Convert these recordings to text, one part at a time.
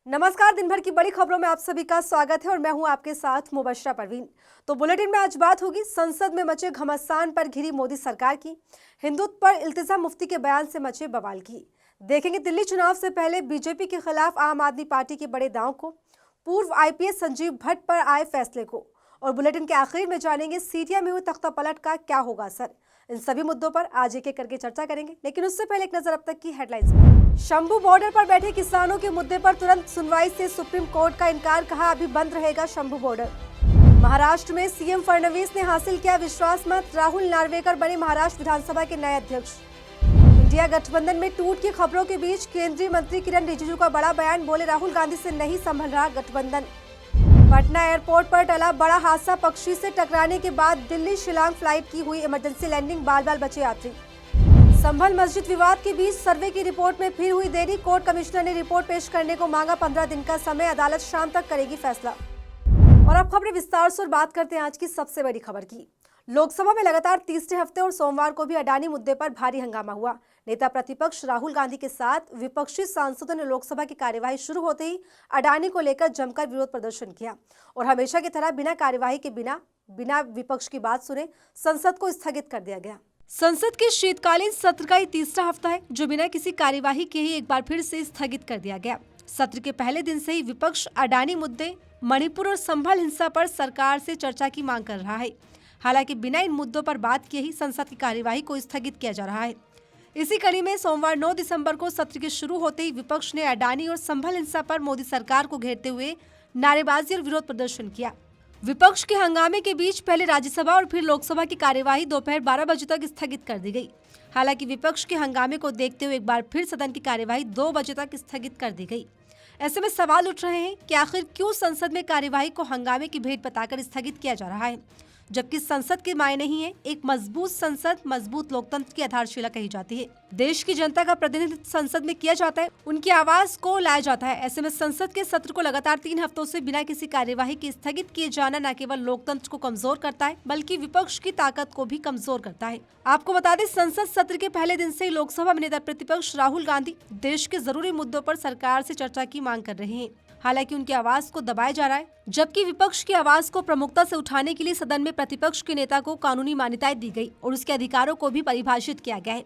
नमस्कार। दिन भर की बड़ी खबरों में आप सभी का स्वागत है और मैं हूं आपके साथ मुबशरा परवीन। तो बुलेटिन में आज बात होगी संसद में मचे घमासान पर घिरी मोदी सरकार की, हिंदुत्व पर इल्तिजा मुफ्ती के बयान से मचे बवाल की। देखेंगे दिल्ली चुनाव से पहले बीजेपी के खिलाफ आम आदमी पार्टी के बड़े दांव को, पूर्व आईपीएस संजीव भट्ट पर आए फैसले को, और बुलेटिन के आखिर में जानेंगे सीरिया में हुए तख्तापलट का क्या होगा असर। इन सभी मुद्दों पर आज एक एक करके चर्चा करेंगे, लेकिन उससे पहले एक नजर अब तक की हेडलाइंस पर। शंभू बॉर्डर पर बैठे किसानों के मुद्दे पर तुरंत सुनवाई से सुप्रीम कोर्ट का इनकार, कहा अभी बंद रहेगा शंभू बॉर्डर। महाराष्ट्र में सीएम फडणवीस ने हासिल किया विश्वास मत, राहुल नार्वेकर बने महाराष्ट्र विधानसभा के नए अध्यक्ष। इंडिया गठबंधन में टूट की खबरों के बीच केंद्रीय मंत्री किरण रिजिजू का बड़ा बयान, बोले राहुल गांधी से नहीं संभल रहा गठबंधन। पटना एयरपोर्ट पर टला बड़ा हादसा, पक्षी से टकराने के बाद दिल्ली शिलांग फ्लाइट की हुई इमरजेंसी लैंडिंग, बाल बाल बचे यात्री। संभल मस्जिद विवाद के बीच सर्वे की रिपोर्ट में फिर हुई देरी, कोर्ट कमिश्नर ने रिपोर्ट पेश करने को मांगा 15 दिन का समय, अदालत शाम तक करेगी फैसला। और अब खबरें विस्तार से, और बात करते हैं आज की सबसे बड़ी खबर की। लोकसभा में लगातार तीसरे हफ्ते और सोमवार को भी अडानी मुद्दे पर भारी हंगामा हुआ। नेता प्रतिपक्ष राहुल गांधी के साथ विपक्षी सांसदों ने लोकसभा की कार्यवाही शुरू होते ही अडानी को लेकर जमकर विरोध प्रदर्शन किया और हमेशा की तरह बिना कार्यवाही के बिना विपक्ष की बात सुने संसद को स्थगित कर दिया गया। संसद के शीतकालीन सत्र का ये तीसरा हफ्ता है जो बिना किसी कार्यवाही के ही एक बार फिर से स्थगित कर दिया गया। सत्र के पहले दिन से ही विपक्ष अडानी मुद्दे, मणिपुर और संभल हिंसा पर सरकार से चर्चा की मांग कर रहा है। हालांकि बिना इन मुद्दों पर बात किए ही संसद की कार्यवाही को स्थगित किया जा रहा है। इसी कड़ी में सोमवार 9 दिसंबर को सत्र के शुरू होते ही विपक्ष ने अडानी और संभल हिंसा पर मोदी सरकार को घेरते हुए नारेबाजी और विरोध प्रदर्शन किया। विपक्ष के हंगामे के बीच पहले राज्यसभा और फिर लोकसभा की कार्यवाही दोपहर 12 बजे तक स्थगित कर दी गई। हालांकि विपक्ष के हंगामे को देखते हुए एक बार फिर सदन की कार्यवाही 2 बजे तक स्थगित कर दी गई। ऐसे में सवाल उठ रहे हैं कि आखिर क्यों संसद में कार्यवाही को हंगामे की भेंट बताकर स्थगित किया जा रहा है, जबकि संसद के मायने ही है एक मजबूत संसद, मजबूत लोकतंत्र की आधारशिला कही जाती है। देश की जनता का प्रतिनिधित्व संसद में किया जाता है, उनकी आवाज को लाया जाता है। ऐसे में संसद के सत्र को लगातार 3 हफ्तों से बिना किसी कार्यवाही के स्थगित किए जाना न केवल लोकतंत्र को कमजोर करता है बल्कि विपक्ष की ताकत को भी कमजोर करता है। आपको बता दें, संसद सत्र के पहले दिन से ही लोकसभा में नेता प्रतिपक्ष राहुल गांधी देश के जरूरी मुद्दों पर सरकार से चर्चा की मांग कर रहे हैं। हालांकि उनकी आवाज को दबाया जा रहा है, जबकि विपक्ष की आवाज को प्रमुखता से उठाने के लिए सदन में प्रतिपक्ष के नेता को कानूनी मान्यताएं दी गई और उसके अधिकारों को भी परिभाषित किया गया है।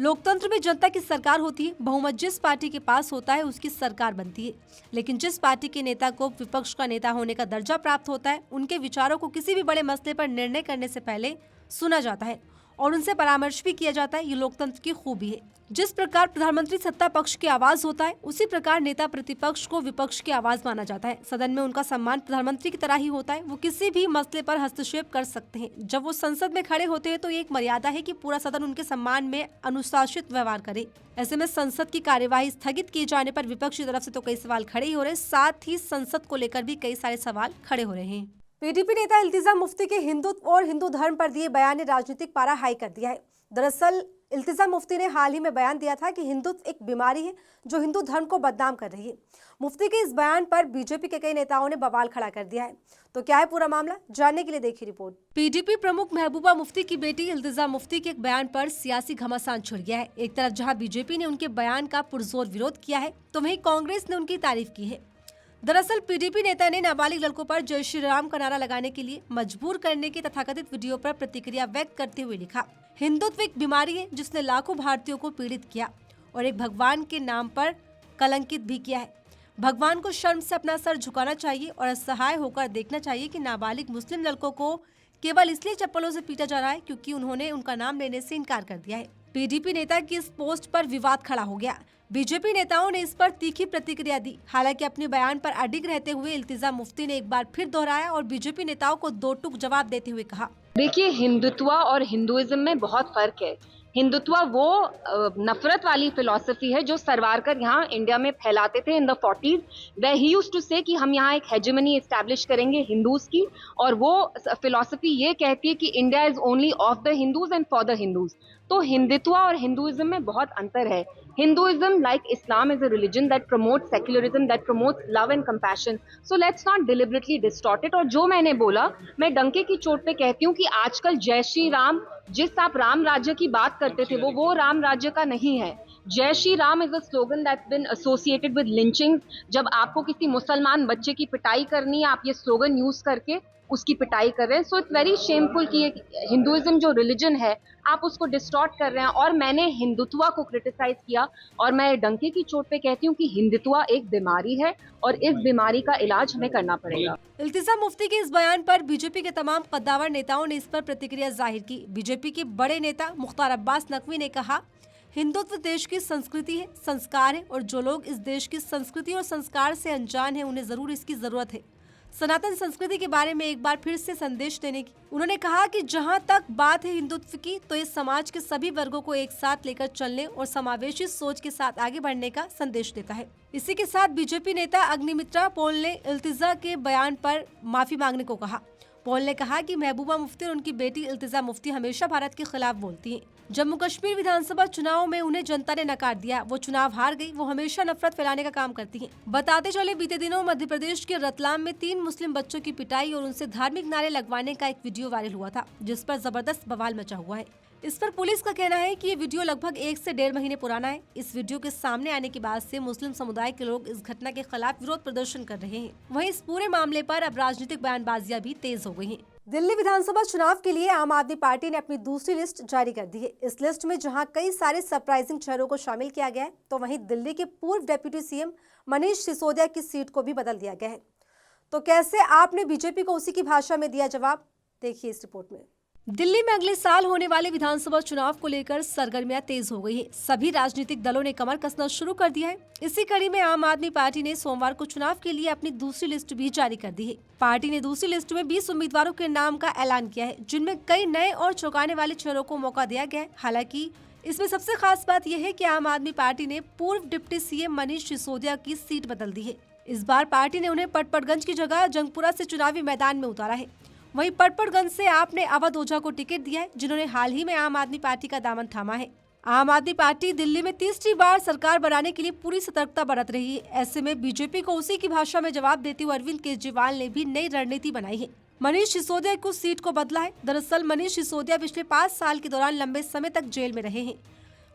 लोकतंत्र में जनता की सरकार होती है, बहुमत जिस पार्टी के पास होता है उसकी सरकार बनती है। लेकिन जिस पार्टी के नेता को विपक्ष का नेता होने का दर्जा प्राप्त होता है, उनके विचारों को किसी भी बड़े मसले पर निर्णय करने से पहले सुना जाता है और उनसे परामर्श भी किया जाता है। ये लोकतंत्र की खूबी है। जिस प्रकार प्रधानमंत्री सत्ता पक्ष की आवाज होता है, उसी प्रकार नेता प्रतिपक्ष को विपक्ष की आवाज माना जाता है। सदन में उनका सम्मान प्रधानमंत्री की तरह ही होता है। वो किसी भी मसले पर हस्तक्षेप कर सकते हैं। जब वो संसद में खड़े होते हैं तो ये एक मर्यादा है कि पूरा सदन उनके सम्मान में अनुशासित व्यवहार करे। ऐसे में संसद की कार्यवाही स्थगित किए जाने पर विपक्ष की तरफ से तो कई सवाल खड़े ही हो रहे, साथ ही संसद को लेकर भी कई सारे सवाल खड़े हो रहे हैं। पीडीपी नेता इल्तिजा मुफ्ती के हिंदुत्व और हिंदू धर्म पर दिए बयान ने राजनीतिक पारा हाई कर दिया है। दरअसल इल्तिजा मुफ्ती ने हाल ही में बयान दिया था कि हिंदुत्व एक बीमारी है जो हिंदू धर्म को बदनाम कर रही है। मुफ्ती के इस बयान पर बीजेपी के कई नेताओं ने बवाल खड़ा कर दिया है। तो क्या है पूरा मामला, जानने के लिए देखिए रिपोर्ट। पीडीपी प्रमुख महबूबा मुफ्ती की बेटी इल्तिजा मुफ्ती के एक बयान पर सियासी घमासान छिड़ गया है। एक तरफ जहां बीजेपी ने उनके बयान का पुरजोर विरोध किया है, तो वहीं कांग्रेस ने उनकी तारीफ की है। दरअसल पीडीपी नेता ने नाबालिग लड़कों पर जय श्री राम का नारा लगाने के लिए मजबूर करने की तथाकथित वीडियो पर प्रतिक्रिया व्यक्त करते हुए लिखा, हिंदुत्व एक बीमारी है जिसने लाखों भारतीयों को पीड़ित किया और एक भगवान के नाम पर कलंकित भी किया है। भगवान को शर्म से अपना सर झुकाना चाहिए और असहाय होकर देखना चाहिए कि नाबालिग मुस्लिम लड़कों को केवल इसलिए चप्पलों से पीटा जा रहा है क्योंकि उन्होंने उनका नाम लेने से इनकार कर दिया है। पीडीपी नेता की इस पोस्ट पर विवाद खड़ा हो गया। बीजेपी नेताओं ने इस पर तीखी प्रतिक्रिया दी। हालांकि अपने बयान पर अडिग रहते हुए इल्तिजा मुफ्ती ने एक बार फिर दोहराया और बीजेपी नेताओं को दो टूक जवाब देते हुए कहा, देखिए, हिंदुत्व और हिंदुइज्म में बहुत फर्क है। हिंदुत्व वो नफरत वाली फिलॉसफी है जो सरवारकर यहाँ इंडिया में फैलाते थे इन द 40s। वे ही यूज्ड टू से कि हम यहाँ एक हेजेमनी एस्टैब्लिश करेंगे हिंदूज की, और वो फिलॉसफी ये कहती है कि India is only of the Hindus and for the Hindus. तो हिंदुत्व और हिंदुइज्म में बहुत अंतर है। Hinduism, like Islam, is a religion that promotes secularism, that promotes love and compassion. So let's not deliberately distort it. और जो मैंने बोला, मैं डंके की चोट पे कहती हूँ कि आजकल जय श्री राम, जिस आप राम राज्य की बात करते थे, वो राम राज्य का नहीं है। जय Shri Ram is a slogan that's bin associated with lynching. जब आपको किसी मुसलमान बच्चे की पिटाई करनी है, आप ये स्लोगन यूज करके उसकी पिटाई कर रहे हैं। सो इट्स वेरी शेमफुल कि हिंदुइज्म जो रिलीजन है, आप उसको डिस्टॉर्ट कर रहे हैं। और मैंने हिंदुत्व को क्रिटिसाइज किया, और मैं डंके की चोट पे कहती हूँ कि हिंदुत्व एक बीमारी है और इस बीमारी का इलाज हमें करना पड़ेगा। इल्तिजा मुफ्ती के इस बयान पर बीजेपी के तमाम कद्दावर नेताओं ने इस पर प्रतिक्रिया जाहिर की। बीजेपी के बड़े नेता मुख्तार अब्बास नकवी ने कहा, हिंदुत्व देश की संस्कृति है, संस्कार है, और जो लोग इस देश की संस्कृति और संस्कार से अनजान हैं, उन्हें जरूर इसकी जरूरत है सनातन संस्कृति के बारे में एक बार फिर से संदेश देने की। उन्होंने कहा कि जहां तक बात है हिंदुत्व की, तो ये समाज के सभी वर्गों को एक साथ लेकर चलने और समावेशी सोच के साथ आगे बढ़ने का संदेश देता है। इसी के साथ बीजेपी नेता अग्निमित्रा पॉल ने इल्तिजा के बयान पर माफी मांगने को कहा। पॉल ने कहा कि महबूबा मुफ्ती और उनकी बेटी इल्तिजा मुफ्ती हमेशा भारत के खिलाफ बोलती हैं। जम्मू कश्मीर विधानसभा चुनाव में उन्हें जनता ने नकार दिया, वो चुनाव हार गई। वो हमेशा नफरत फैलाने का काम करती हैं। बताते चले, बीते दिनों मध्य प्रदेश के रतलाम में 3 मुस्लिम बच्चों की पिटाई और उनसे धार्मिक नारे लगवाने का एक वीडियो वायरल हुआ था, जिस पर जबरदस्त बवाल मचा हुआ है। इस पर पुलिस का कहना है कि ये वीडियो लगभग 1 से 1.5 महीने पुराना है। इस वीडियो के सामने आने के बाद से मुस्लिम समुदाय के लोग इस घटना के खिलाफ विरोध प्रदर्शन कर रहे हैं। वहीं इस पूरे मामले पर अब राजनीतिक बयानबाजियां भी तेज हो गई हैं। दिल्ली विधानसभा चुनाव के लिए आम आदमी पार्टी ने अपनी दूसरी लिस्ट जारी कर दी है। इस लिस्ट में जहां कई सारे सरप्राइजिंग चेहरों को शामिल किया गया है, तो वहीं दिल्ली के पूर्व डिप्टी सीएम मनीष सिसोदिया की सीट को भी बदल दिया गया है। तो कैसे आपने बीजेपी को उसी की भाषा में दिया जवाब, देखिए इस रिपोर्ट में। दिल्ली में अगले साल होने वाले विधानसभा चुनाव को लेकर सरगर्मियां तेज हो गई है। सभी राजनीतिक दलों ने कमर कसना शुरू कर दिया है। इसी कड़ी में आम आदमी पार्टी ने सोमवार को चुनाव के लिए अपनी दूसरी लिस्ट भी जारी कर दी है। पार्टी ने दूसरी लिस्ट में 20 उम्मीदवारों के नाम का ऐलान किया है, जिनमें कई नए और चौंकाने वाले चेहरों को मौका दिया गया है। हालांकि इसमें सबसे खास बात यह है कि आम आदमी पार्टी ने पूर्व डिप्टी सीएम मनीष सिसोदिया की सीट बदल दी है। इस बार पार्टी ने उन्हें पटपड़गंज की जगह जंगपुरा से चुनावी मैदान में उतारा है। वहीं पटपड़गंज से आपने अवध ओझा को टिकट दिया है, जिन्होंने हाल ही में आम आदमी पार्टी का दामन थामा है। आम आदमी पार्टी दिल्ली में तीसरी बार सरकार बनाने के लिए पूरी सतर्कता बरत रही है। ऐसे में बीजेपी को उसी की भाषा में जवाब देते हुए अरविंद केजरीवाल ने भी नई रणनीति बनाई है। मनीष सिसोदिया को सीट को बदला है। दरअसल मनीष सिसोदिया पिछले 5 साल के दौरान लंबे समय तक जेल में रहे हैं।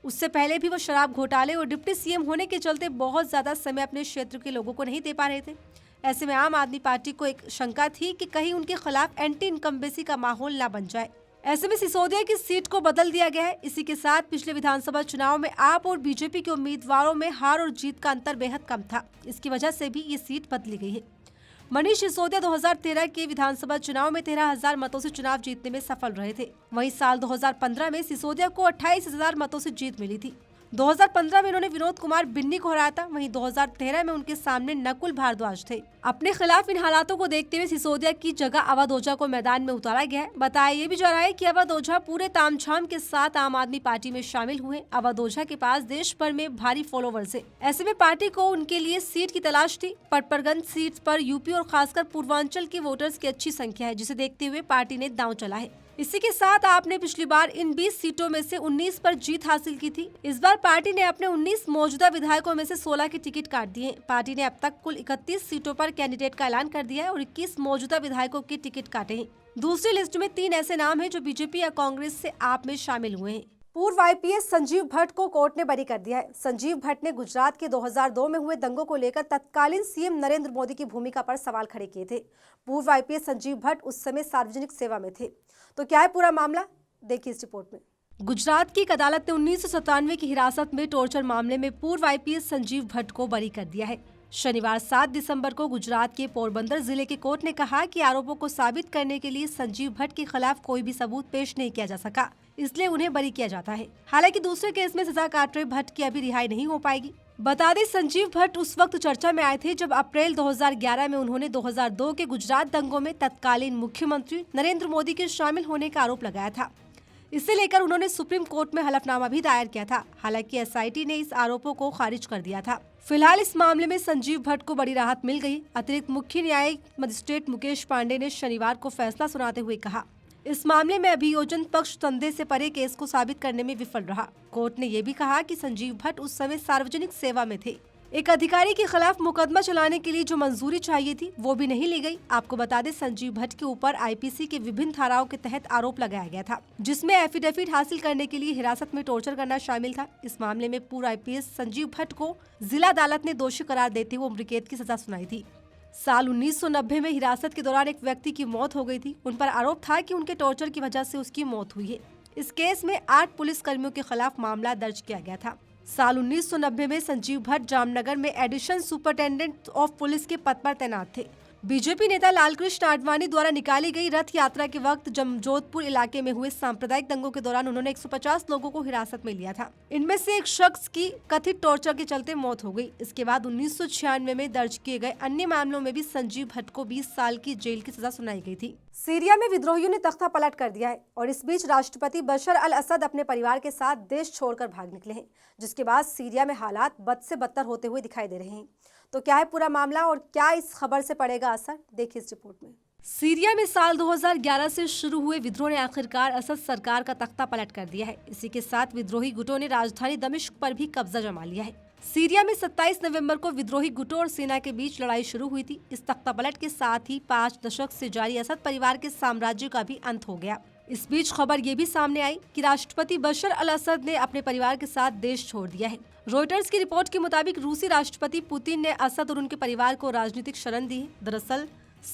उससे पहले भी वो शराब घोटाले और डिप्टी सीएम होने के चलते बहुत ज्यादा समय अपने क्षेत्र के लोगों को नहीं दे पा रहे थे। ऐसे में आम आदमी पार्टी को एक शंका थी कि कहीं उनके खिलाफ एंटी इनकम्बेंसी का माहौल ना बन जाए। ऐसे में सिसोदिया की सीट को बदल दिया गया है। इसी के साथ पिछले विधानसभा चुनाव में आप और बीजेपी के उम्मीदवारों में हार और जीत का अंतर बेहद कम था। इसकी वजह से भी ये सीट बदली गई है। मनीष सिसोदिया 2013 के विधानसभा चुनाव में 13,000 मतों से चुनाव जीतने में सफल रहे थे। वहीं साल 2015 में सिसोदिया को 28,000 मतों से जीत मिली थी। 2015 में उन्होंने विनोद कुमार बिन्नी को हराया था। वहीं 2013 में उनके सामने नकुल भारद्वाज थे। अपने खिलाफ इन हालातों को देखते हुए सिसोदिया की जगह अवध ओझा को मैदान में उतारा गया है। बताया ये भी जा रहा है कि अवध ओझा पूरे तामझाम के साथ आम आदमी पार्टी में शामिल हुए। अवध ओझा के पास देश भर में भारी फॉलोवर्स है। ऐसे में पार्टी को उनके लिए सीट की तलाश थी। पटपड़गंज सीट पर यूपी और खासकर पूर्वांचल के वोटर्स की अच्छी संख्या है, जिसे देखते हुए पार्टी ने दांव चला है। इसी के साथ आपने पिछली बार इन 20 सीटों में से 19 पर जीत हासिल की थी। इस बार पार्टी ने अपने 19 मौजूदा विधायकों में से 16 के टिकट काट दिए। पार्टी ने अब तक कुल 31 सीटों पर कैंडिडेट का ऐलान कर दिया है और 21 मौजूदा विधायकों के टिकट काटे हैं। दूसरी लिस्ट में 3 ऐसे नाम हैं जो बीजेपी या कांग्रेस से आप में शामिल हुए हैं। पूर्व आईपीएस संजीव भट्ट को कोर्ट ने बरी कर दिया है। संजीव भट्ट ने गुजरात के 2002 में हुए दंगों को लेकर तत्कालीन सीएम नरेंद्र मोदी की भूमिका पर सवाल खड़े किए थे। पूर्व आईपीएस संजीव भट्ट उस समय सार्वजनिक सेवा में थे। तो क्या है पूरा मामला, देखिए इस रिपोर्ट में। गुजरात की एक अदालत ने 1997 की हिरासत में टॉर्चर मामले में पूर्व आईपीएस संजीव भट्ट को बरी कर दिया है। शनिवार 7 दिसंबर को गुजरात के पोरबंदर जिले के कोर्ट ने कहा कि आरोपों को साबित करने के लिए संजीव भट्ट के खिलाफ कोई भी सबूत पेश नहीं किया जा सका, इसलिए उन्हें बरी किया जाता है। हालांकि दूसरे केस में सजा काट रहे भट्ट की अभी रिहाई नहीं हो पाएगी। बता दें, संजीव भट्ट उस वक्त चर्चा में आए थे जब अप्रैल 2011 में उन्होंने 2002 के गुजरात दंगों में तत्कालीन मुख्यमंत्री नरेंद्र मोदी के शामिल होने का आरोप लगाया था। इसे लेकर उन्होंने सुप्रीम कोर्ट में हलफनामा भी दायर किया था। हालांकि एसआईटी ने इस आरोपों को खारिज कर दिया था। फिलहाल इस मामले में संजीव भट्ट को बड़ी राहत मिल गई। अतिरिक्त मुख्य न्यायिक मजिस्ट्रेट मुकेश पांडे ने शनिवार को फैसला सुनाते हुए कहा, इस मामले में अभियोजन पक्ष संदेह से परे केस को साबित करने में विफल रहा। कोर्ट ने यह भी कहा कि संजीव भट्ट उस समय सार्वजनिक सेवा में थे। एक अधिकारी के खिलाफ मुकदमा चलाने के लिए जो मंजूरी चाहिए थी वो भी नहीं ली गई। आपको बता दें, संजीव भट्ट के ऊपर आईपीसी के विभिन्न धाराओं के तहत आरोप लगाया गया था, जिसमें एफिडेविट हासिल करने के लिए हिरासत में टॉर्चर करना शामिल था। इस मामले में पूर्व आईपीएस संजीव भट्ट को जिला अदालत ने दोषी करार देते हुए उम्र कैद की सजा सुनाई थी। साल 1990 में हिरासत के दौरान एक व्यक्ति की मौत हो गई थी। उन पर आरोप था कि उनके टॉर्चर की वजह से उसकी मौत हुई है। इस केस में 8 पुलिस कर्मियों के खिलाफ मामला दर्ज किया गया था। साल 1990 में संजीव भट्ट जामनगर में एडिशनल सुपरिटेंडेंट ऑफ पुलिस के पद पर तैनात थे। बीजेपी नेता लालकृष्ण आडवाणी द्वारा निकाली गई रथ यात्रा के वक्त जोधपुर इलाके में हुए सांप्रदायिक दंगों के दौरान उन्होंने 150 लोगों को हिरासत में लिया था। इनमें से एक शख्स की कथित टॉर्चर के चलते मौत हो गई। इसके बाद 1996 में दर्ज किए गए अन्य मामलों में भी संजीव भट्ट को 20 साल की जेल की सजा सुनाई गई थी। सीरिया में विद्रोहियों ने तख्ता पलट कर दिया है और इस बीच राष्ट्रपति बशर अल असद अपने परिवार के साथ देश छोड़कर भाग निकले हैं, जिसके बाद सीरिया में हालात बद से बदतर होते हुए दिखाई दे रहे हैं। तो क्या है पूरा मामला और क्या इस खबर से पड़ेगा असर, देखिए इस रिपोर्ट में। सीरिया में साल 2011 से शुरू हुए विद्रोह ने आखिरकार असद सरकार का तख्ता पलट कर दिया है। इसी के साथ विद्रोही गुटों ने राजधानी दमिश्क पर भी कब्जा जमा लिया है। सीरिया में 27 नवंबर को विद्रोही गुटों और सेना के बीच लड़ाई शुरू हुई थी। इस तख्तापलट के साथ ही 5 दशक से जारी असद परिवार के साम्राज्य का भी अंत हो गया। इस बीच खबर ये भी सामने आई कि राष्ट्रपति बशर अल असद ने अपने परिवार के साथ देश छोड़ दिया है। रॉयटर्स की रिपोर्ट के मुताबिक रूसी राष्ट्रपति पुतिन ने असद और उनके परिवार को राजनीतिक शरण दी है। दरअसल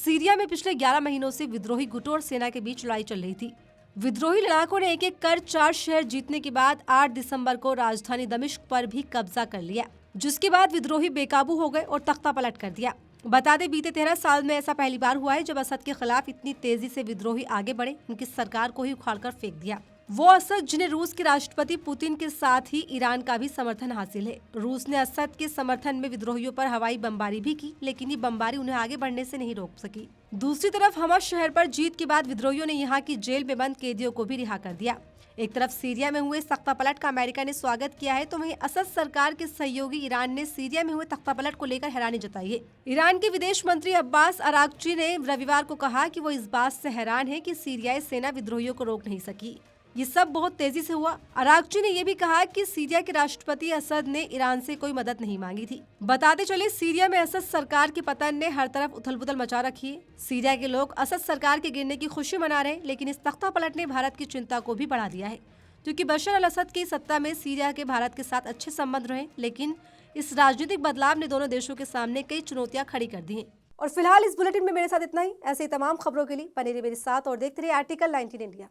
सीरिया में पिछले 11 महीनों से विद्रोही गुटों और सेना के बीच लड़ाई चल रही थी। विद्रोही लड़ाकों ने एक-एक कर 4 शहर जीतने के बाद 8 दिसंबर को राजधानी दमिश्क पर भी कब्जा कर लिया, जिसके बाद विद्रोही बेकाबू हो गए और तख्ता पलट कर दिया। बता दें, बीते 13 साल में ऐसा पहली बार हुआ है जब असद के खिलाफ इतनी तेजी से विद्रोही आगे बढ़े, उनकी सरकार को ही उखाड़कर फेंक दिया। वो असद जिन्हें रूस के राष्ट्रपति पुतिन के साथ ही ईरान का भी समर्थन हासिल है। रूस ने असद के समर्थन में विद्रोहियों पर हवाई बमबारी भी की, लेकिन ये बमबारी उन्हें आगे बढ़ने से नहीं रोक सकी। दूसरी तरफ हमा शहर पर जीत के बाद विद्रोहियों ने यहाँ की जेल में बंद कैदियों को भी रिहा कर दिया। एक तरफ सीरिया में हुए तख्तापलट का अमेरिका ने स्वागत किया है, तो वहीं असद सरकार के सहयोगी ईरान ने सीरिया में हुए तख्तापलट को लेकर हैरानी जताई है। ईरान के विदेश मंत्री अब्बास अरागची ने रविवार को कहा कि वो इस बात से हैरान है कि सीरियाई सेना विद्रोहियों को रोक नहीं सकी। ये सब बहुत तेजी से हुआ। अरागची ने यह भी कहा कि सीरिया के राष्ट्रपति असद ने ईरान से कोई मदद नहीं मांगी थी। बताते चले, सीरिया में असद सरकार के पतन ने हर तरफ उथल-पुथल मचा रखी है। सीरिया के लोग असद सरकार के गिरने की खुशी मना रहे हैं, लेकिन इस तख्ता पलट ने भारत की चिंता को भी बढ़ा दिया है, क्योंकि बशर अल असद की सत्ता में सीरिया के भारत के साथ अच्छे संबंध रहे, लेकिन इस राजनीतिक बदलाव ने दोनों देशों के सामने कई चुनौतियां खड़ी कर दी हैं। और फिलहाल इस बुलेटिन में मेरे साथ इतना ही। ऐसे ही तमाम खबरों के लिए बने रहिए मेरे साथ और देखते रहिए आर्टिकल 19 इंडिया।